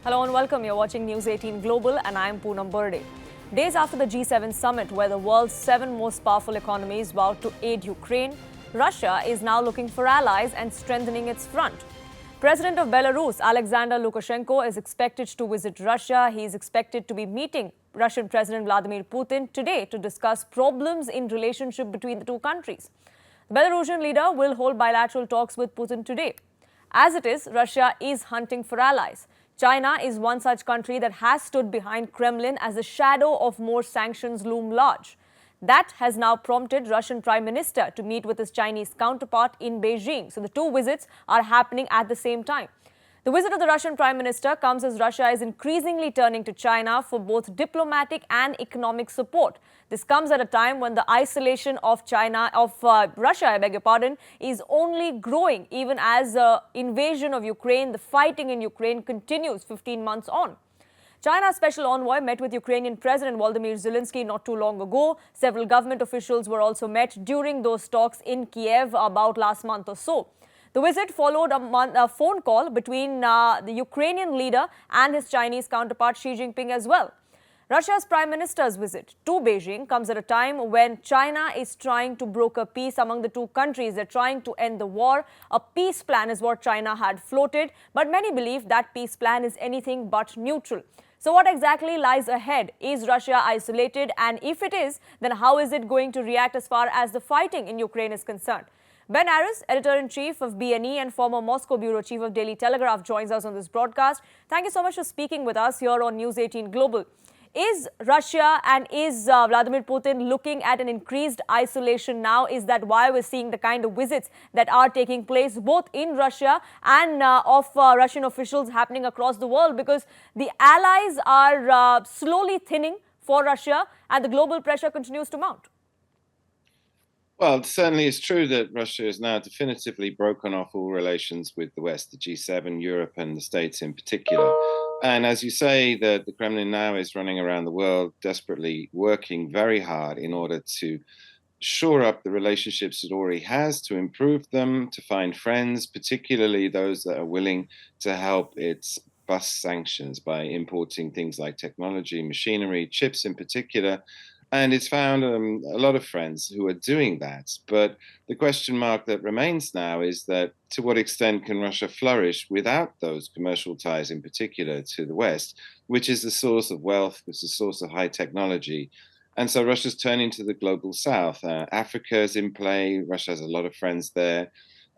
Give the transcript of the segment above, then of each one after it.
Hello and welcome. You're watching News 18 Global and I'm Poonam Burde. Days after the G7 summit, where the world's 7 most powerful economies vowed to aid Ukraine, Russia is now looking for allies and strengthening its front. President of Belarus, Alexander Lukashenko, is expected to visit Russia. He is expected to be meeting Russian President Vladimir Putin today to discuss problems in relationship between the two countries. The Belarusian leader will hold bilateral talks with Putin today. As it is, Russia is hunting for allies. China is one such country that has stood behind Kremlin as the shadow of more sanctions loom large. That has now prompted Russian Prime Minister to meet with his Chinese counterpart in Beijing. So the two visits are happening at the same time. The visit of the Russian Prime Minister comes as Russia is increasingly turning to China for both diplomatic and economic support. This comes at a time when the isolation of Russia, is only growing, even as the invasion of Ukraine, the fighting in Ukraine continues 15 months on. China's special envoy met with Ukrainian President Volodymyr Zelensky not too long ago. Several government officials were also met during those talks in Kiev about last month or so. The visit followed a phone call between the Ukrainian leader and his Chinese counterpart Xi Jinping as well. Russia's Prime Minister's visit to Beijing comes at a time when China is trying to broker peace among the two countries. They're trying to end the war. A peace plan is what China had floated, but many believe that peace plan is anything but neutral. So what exactly lies ahead? Is Russia isolated? And if it is, then how is it going to react as far as the fighting in Ukraine is concerned? Ben Aris, editor-in-chief of BNE and former Moscow bureau chief of Daily Telegraph, joins us on this broadcast. Thank you so much for speaking with us here on News 18 Global. Is Russia and is Vladimir Putin looking at an increased isolation now? Is that why we're seeing the kind of visits that are taking place both in Russia and of Russian officials happening across the world? Because the allies are slowly thinning for Russia and the global pressure continues to mount. Well, it certainly is true that Russia has now definitively broken off all relations with the West, the G7, Europe, and the States in particular. And as you say, the Kremlin now is running around the world, desperately working very hard in order to shore up the relationships it already has, to improve them, to find friends, particularly those that are willing to help its bust sanctions by importing things like technology, machinery, chips in particular. And it's found a lot of friends who are doing that. But the question mark that remains now is that to what extent can Russia flourish without those commercial ties in particular to the West, which is the source of wealth, which is the source of high technology. And so Russia's turning to the global south. Africa is in play. Russia has a lot of friends there.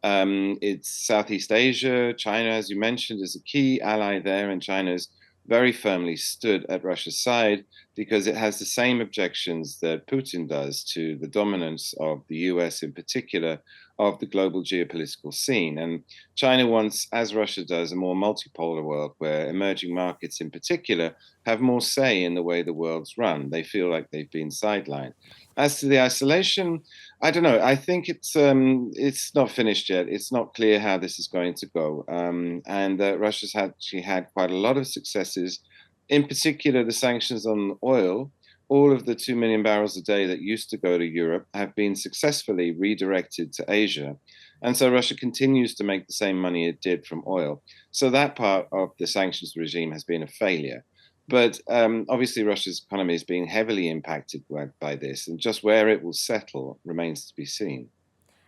It's Southeast Asia. China, as you mentioned, is a key ally there, and China's very firmly stood at Russia's side because it has the same objections that Putin does to the dominance of the US in particular of the global geopolitical scene. And China wants, as Russia does, a more multipolar world where emerging markets in particular have more say in the way the world's run. They feel like they've been sidelined. As to the isolation, I don't know. I think it's not finished yet. It's not clear how this is going to go. And Russia's actually had quite a lot of successes, in particular the sanctions on oil. All of the 2 million barrels a day that used to go to Europe have been successfully redirected to Asia. And so Russia continues to make the same money it did from oil. So that part of the sanctions regime has been a failure. But obviously, Russia's economy is being heavily impacted by this, and just where it will settle remains to be seen.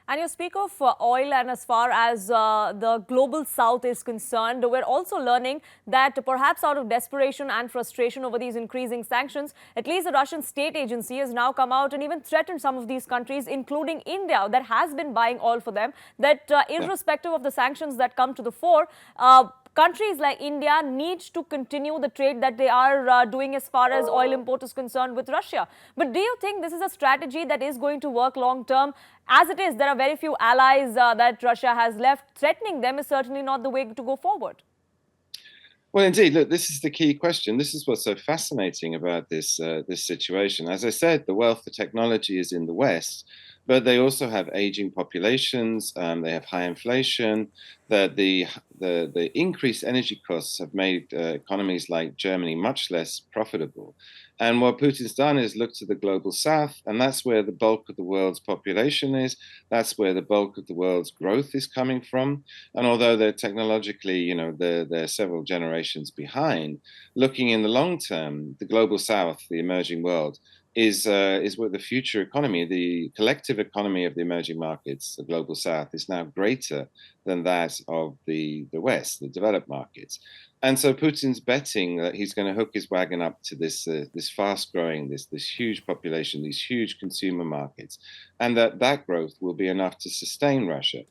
And you speak of oil, and as far as the global south is concerned, we're also learning that perhaps out of desperation and frustration over these increasing sanctions, at least the Russian state agency has now come out and even threatened some of these countries, including India, that has been buying oil for them, that irrespective of the sanctions that come to the fore, countries like India need to continue the trade that they are doing as far as oil import is concerned with Russia. But do you think this is a strategy that is going to work long term? As it is, there are very few allies that Russia has left. Threatening them is certainly not the way to go forward. Well, indeed, look, this is the key question. This is what's so fascinating about this situation. As I said, the wealth, the technology is in the West, but they also have aging populations. They have high inflation. The increased energy costs have made economies like Germany much less profitable. And what Putin's done is look to the global south, and that's where the bulk of the world's population is. That's where the bulk of the world's growth is coming from. And although they're technologically, they're several generations behind, looking in the long term, the global south, the emerging world, is what the future economy, the collective economy of the emerging markets, the global south, is now greater than that of the West, the developed markets. And so Putin's betting that he's going to hook his wagon up to this fast growing, this huge population, these huge consumer markets, and that growth will be enough to sustain Russia.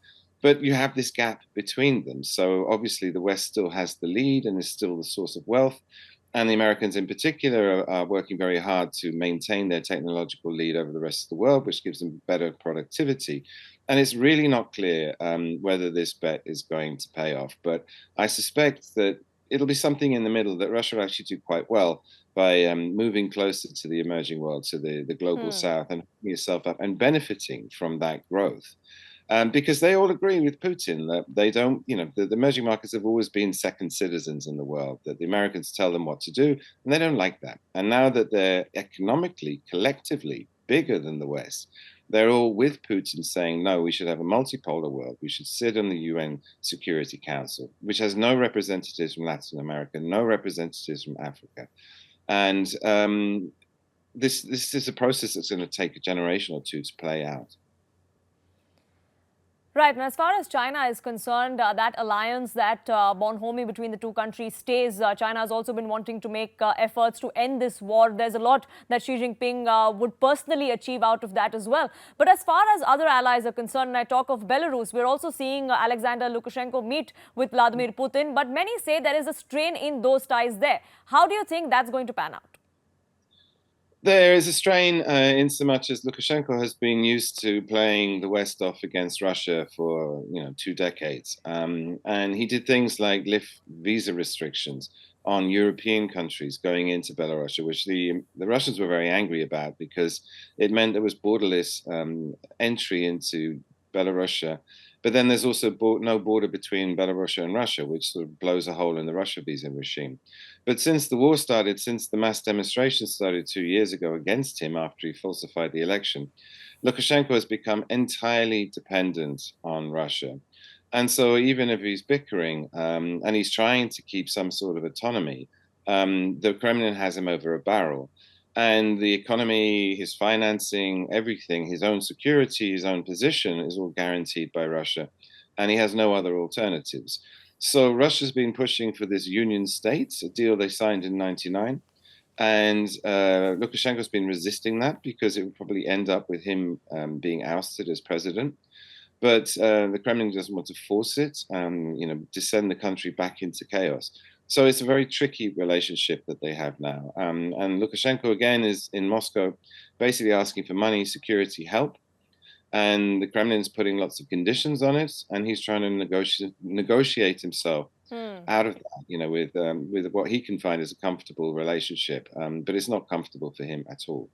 But you have this gap between them. So obviously the West still has the lead and is still the source of wealth. And the Americans in particular are working very hard to maintain their technological lead over the rest of the world, which gives them better productivity. And it's really not clear whether this bet is going to pay off. But I suspect that it'll be something in the middle, that Russia will actually do quite well by moving closer to the emerging world, to the global south, and picking itself up and benefiting from that growth. Because they all agree with Putin that they don't, the emerging markets have always been second citizens in the world, that the Americans tell them what to do, and they don't like that. And now that they're economically, collectively bigger than the West, they're all with Putin saying, no, we should have a multipolar world. We should sit on the UN Security Council, which has no representatives from Latin America, no representatives from Africa. And this is a process that's going to take a generation or two to play out. Right, and as far as China is concerned, that alliance, that bonhomie between the two countries stays. China has also been wanting to make efforts to end this war. There's a lot that Xi Jinping would personally achieve out of that as well. But as far as other allies are concerned, and I talk of Belarus, we're also seeing Alexander Lukashenko meet with Vladimir Putin. But many say there is a strain in those ties there. How do you think that's going to pan out? There is a strain in so much as Lukashenko has been used to playing the West off against Russia for 2 decades, and he did things like lift visa restrictions on European countries going into Belarus, which the Russians were very angry about because it meant there was borderless entry into Belarus. But then there's also no border between Belarus and Russia, which sort of blows a hole in the Russia visa regime. But since the war started, since the mass demonstrations started 2 years ago against him after he falsified the election, Lukashenko has become entirely dependent on Russia. And so even if he's bickering and he's trying to keep some sort of autonomy, the Kremlin has him over a barrel. And the economy, his financing, everything, his own security, his own position is all guaranteed by Russia. And he has no other alternatives. So Russia's been pushing for this union state, a deal they signed in '99. And Lukashenko's been resisting that because it would probably end up with him being ousted as president. But the Kremlin doesn't want to force it, to send the country back into chaos. So it's a very tricky relationship that they have now. And Lukashenko, again, is in Moscow basically asking for money, security, help. And the Kremlin's putting lots of conditions on it. And he's trying to negotiate himself out of that, with what he can find as a comfortable relationship. But it's not comfortable for him at all.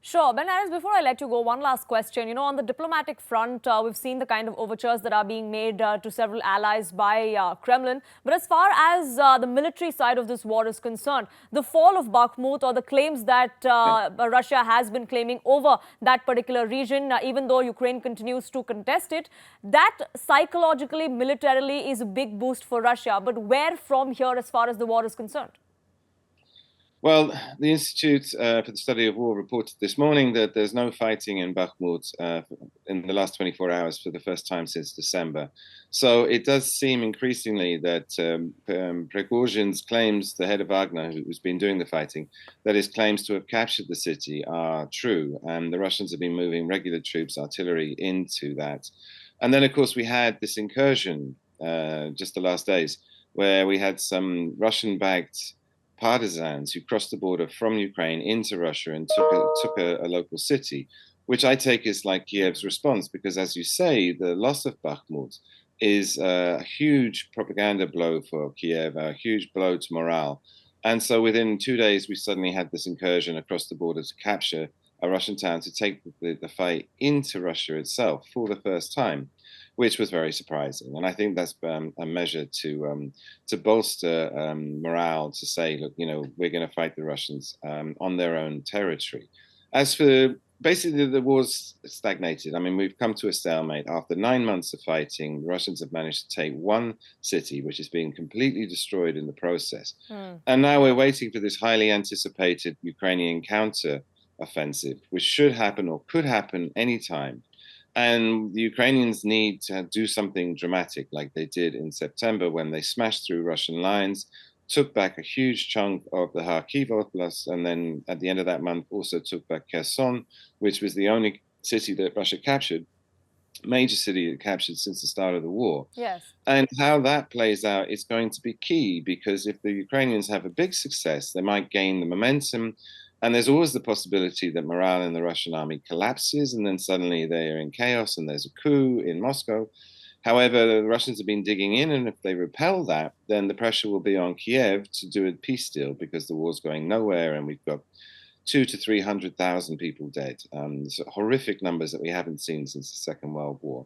Sure. Benares, before I let you go, one last question. On the diplomatic front, we've seen the kind of overtures that are being made to several allies by Kremlin. But as far as the military side of this war is concerned, the fall of Bakhmut, or the claims that Russia has been claiming over that particular region, even though Ukraine continues to contest it, that psychologically, militarily is a big boost for Russia. But where from here as far as the war is concerned? Well, the Institute for the Study of War reported this morning that there's no fighting in Bakhmut in the last 24 hours for the first time since December. So it does seem increasingly that Prigozhin's claims, the head of Wagner, who's been doing the fighting, that his claims to have captured the city are true. And the Russians have been moving regular troops, artillery into that. And then, of course, we had this incursion just the last days where we had some Russian-backed partisans who crossed the border from Ukraine into Russia and took a local city, which I take as like Kiev's response, because as you say, the loss of Bakhmut is a huge propaganda blow for Kiev, a huge blow to morale. And so within 2 days, we suddenly had this incursion across the border to capture a Russian town, to take the fight into Russia itself for the first time, which was very surprising. And I think that's a measure to bolster morale, to say, look, we're going to fight the Russians on their own territory. As for basically the war's stagnated. I mean, we've come to a stalemate. After 9 months of fighting, the Russians have managed to take one city, which is being completely destroyed in the process. And now we're waiting for this highly anticipated Ukrainian counter offensive, which should happen or could happen anytime. And the Ukrainians need to do something dramatic like they did in September when they smashed through Russian lines, took back a huge chunk of the Kharkiv Oblast, and then at the end of that month also took back Kherson, which was the only city that Russia captured, major city it captured since the start of the war. Yes. And how that plays out is going to be key, because if the Ukrainians have a big success, they might gain the momentum. And there's always the possibility that morale in the Russian army collapses, and then suddenly they are in chaos and there's a coup in Moscow. However, the Russians have been digging in, and if they repel that, then the pressure will be on Kiev to do a peace deal, because the war's going nowhere, and we've got 200,000 to 300,000 people dead. So horrific numbers that we haven't seen since the Second World War.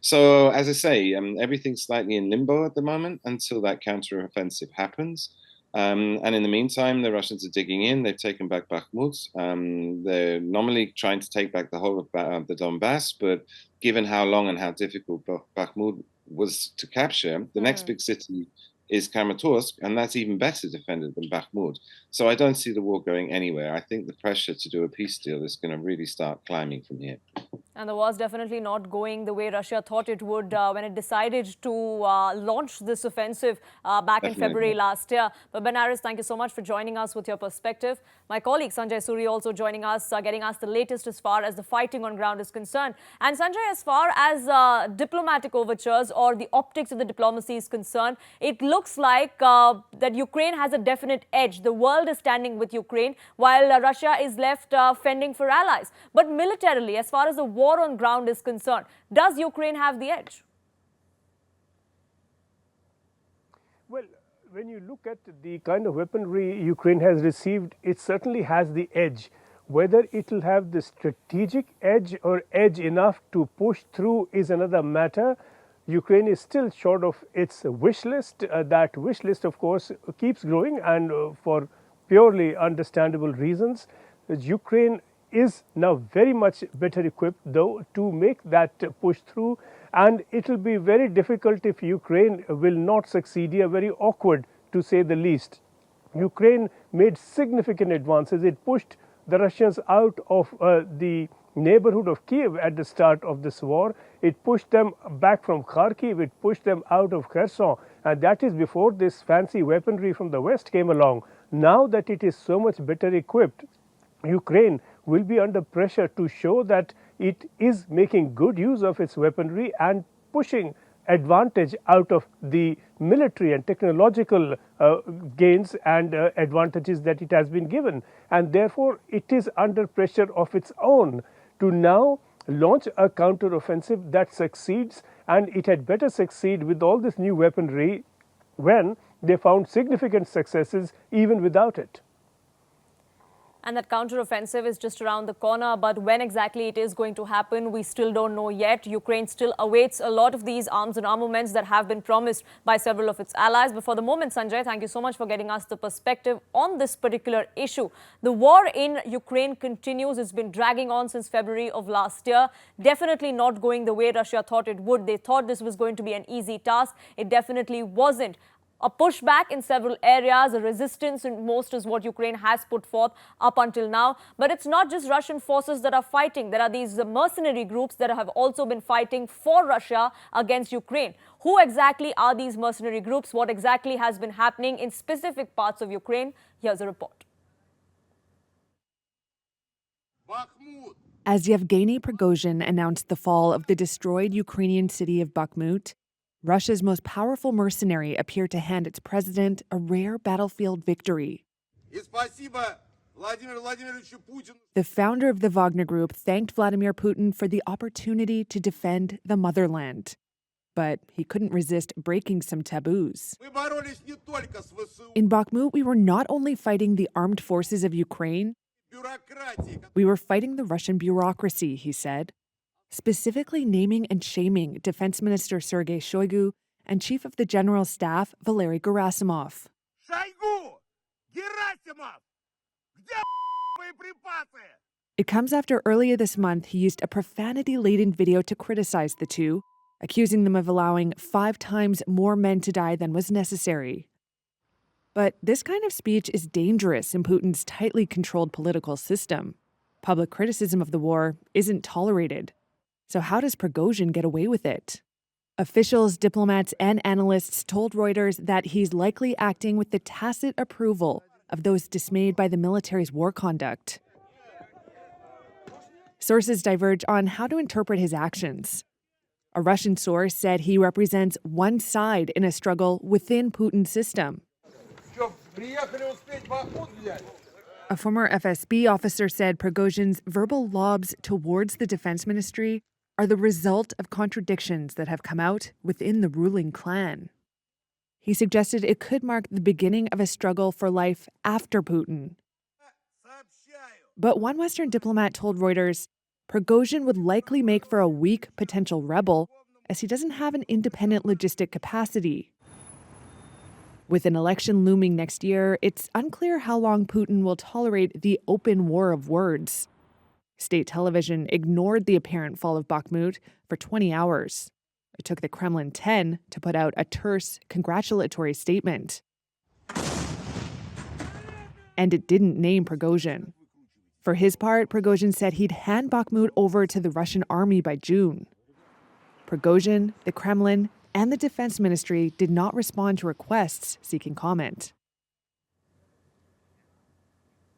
So, as I say, everything's slightly in limbo at the moment until that counteroffensive happens. And in the meantime, the Russians are digging in. They've taken back Bakhmut. They're nominally trying to take back the whole of the Donbass, but given how long and how difficult Bakhmut was to capture, the next big city is Kramatorsk, and that's even better defended than Bakhmut. So I don't see the war going anywhere. I think the pressure to do a peace deal is going to really start climbing from here. And the war's definitely not going the way Russia thought it would when it decided to launch this offensive back in February last year. But Benares, thank you so much for joining us with your perspective. My colleague Sanjay Suri also joining us, getting us the latest as far as the fighting on ground is concerned. And Sanjay, as far as diplomatic overtures or the optics of the diplomacy is concerned, it looks like that Ukraine has a definite edge. The world is standing with Ukraine while Russia is left fending for allies. But militarily, as far as the war on ground is concerned, does Ukraine have the edge? Well, when you look at the kind of weaponry Ukraine has received, it certainly has the edge. Whether it will have the strategic edge or edge enough to push through is another matter. Ukraine is still short of its wish list. That wish list, of course, keeps growing, and for purely understandable reasons. Ukraine is now very much better equipped, though, to make that push through, and it will be very difficult if Ukraine will not succeed here, very awkward to say the least. Ukraine made significant advances. It pushed the Russians out of the neighborhood of Kiev at the start of this war. It pushed them back from Kharkiv, it pushed them out of Kherson, and that is before this fancy weaponry from the West came along. Now that it is so much better equipped, Ukraine will be under pressure to show that it is making good use of its weaponry and pushing advantage out of the military and technological gains and advantages that it has been given. And therefore, it is under pressure of its own to now launch a counteroffensive that succeeds, and it had better succeed with all this new weaponry when they found significant successes even without it. And that counteroffensive is just around the corner, but when exactly it is going to happen, we still don't know yet. Ukraine still awaits a lot of these arms and armaments that have been promised by several of its allies. But for the moment, Sanjay, thank you so much for getting us the perspective on this particular issue. The war in Ukraine continues. It's been dragging on since February of last year. Definitely not going the way Russia thought it would. They thought this was going to be an easy task. It definitely wasn't. A pushback in several areas, a resistance in most is what Ukraine has put forth up until now. But it's not just Russian forces that are fighting. There are these mercenary groups that have also been fighting for Russia against Ukraine. Who exactly are these mercenary groups? What exactly has been happening in specific parts of Ukraine? Here's a report. As Yevgeny Prigozhin announced the fall of the destroyed Ukrainian city of Bakhmut, Russia's most powerful mercenary appeared to hand its president a rare battlefield victory. The founder of the Wagner Group thanked Vladimir Putin for the opportunity to defend the motherland. But he couldn't resist breaking some taboos. In Bakhmut, we were not only fighting the armed forces of Ukraine, we were fighting the Russian bureaucracy, he said. specifically naming and shaming Defense Minister Sergei Shoigu and Chief of the General Staff Valery Gerasimov. It comes after earlier this month he used a profanity-laden video to criticize the two, accusing them of allowing 5 times more men to die than was necessary. But this kind of speech is dangerous in Putin's tightly controlled political system. Public criticism of the war isn't tolerated. So how does Prigozhin get away with it? Officials, diplomats, and analysts told Reuters that he's likely acting with the tacit approval of those dismayed by the military's war conduct. Sources diverge on how to interpret his actions. A Russian source said he represents one side in a struggle within Putin's system. A former FSB officer said Prigozhin's verbal lobs towards the defense ministry are the result of contradictions that have come out within the ruling clan. He suggested it could mark the beginning of a struggle for life after Putin. But one Western diplomat told Reuters Prigozhin would likely make for a weak potential rebel, as he doesn't have an independent logistic capacity. With an election looming next year, it's unclear how long Putin will tolerate the open war of words. State television ignored the apparent fall of Bakhmut for 20 hours. It took the Kremlin 10 to put out a terse, congratulatory statement. And it didn't name Prigozhin. For his part, Prigozhin said he'd hand Bakhmut over to the Russian army by June. Prigozhin, the Kremlin, and the Defense Ministry did not respond to requests seeking comment.